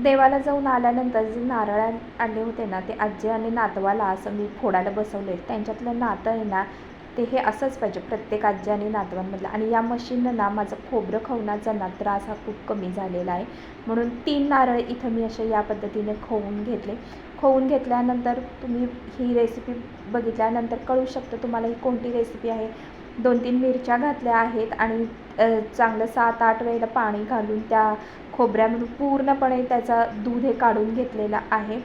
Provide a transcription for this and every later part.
देवाला जाऊन आल्यानंतर जे नारळ आणले होते ना, ते आजी आणि नातवाला असं मी फोडायला बसवले. त्यांच्यातलं नातं आहे ना, ते हे असंच पाहिजे प्रत्येक आजी आणि नातवांमधलं. आणि या मशीननं ना माझं खोबरं खवण्याचा ना त्रास हा खूप कमी झालेला आहे. म्हणून 3 नारळ इथं मी असे या पद्धतीने खवून घेतले. खवून घेतल्यानंतर तुम्ही ही रेसिपी बघितल्यानंतर कळू शकतं तुम्हाला ही कोणती रेसिपी आहे. 2-3 मिरच्या घातल्या आहेत आणि चांगलं 7-8 वेळेला पाणी घालून त्या खोबऱ्यामधून पूर्णपणे त्याचा दूध हे काढून घेतलेलं आहे.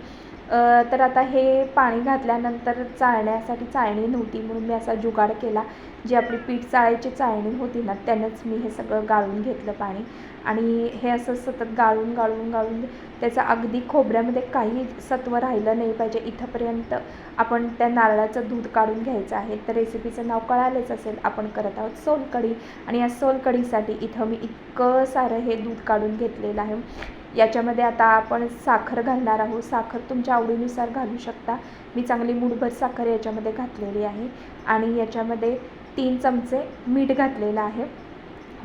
तर आता हे पाणी घातल्यानंतर चाळण्यासाठी चाळणी नव्हती म्हणून मी असा जुगाड केला. जी आपली पीठ चाळायची चाळणी होती ना, त्यानंच मी हे सगळं गाळून घेतलं पाणी. आणि हे असं सतत गाळून गाळून गाळून त्याचं अगदी खोबऱ्यामध्ये काही सत्व राहिलं नाही पाहिजे इथंपर्यंत आपण त्या नारळाचं दूध काढून घ्यायचं आहे. तर रेसिपीचं नाव कळालंच असेल, आपण करत आहोत सोलकढी. आणि या सोलकढीसाठी इथं मी इतकं सारं हे दूध काढून घेतलेलं आहे. याच्यामध्ये आता आपण साखर घालणार आहोत. साखर तुमच्या आवडीनुसार घालू शकता. मी चांगली मूठभर साखर याच्यामध्ये घातलेली आहे. आणि याच्यामध्ये 3 चमचे मीठ घातलेलं आहे.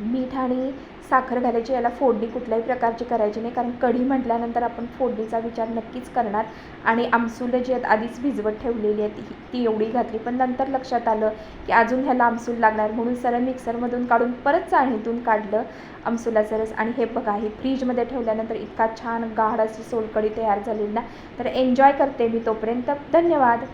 मीठ आणि साखर घालायची. याला फोडणी कुठल्याही प्रकारची करायची नाही, कारण कढी म्हटल्यानंतर आपण फोडणीचा विचार नक्कीच करणार. आणि आमसुलं जी आहेत आधीच भिजवत ठेवलेली आहे ती एवढी घातली. पण नंतर लक्षात आलं की अजून ह्याला आमसूल लागणार, म्हणून सरळ मिक्सरमधून काढून परत चाळणीतून काढलं आमसुलाचं रस. आणि हे बघा, हे फ्रीजमध्ये ठेवल्यानंतर इतका छान गाढ अशी सोलकढी तयार झालेली ना. तर एन्जॉय करते मी तोपर्यंत. धन्यवाद.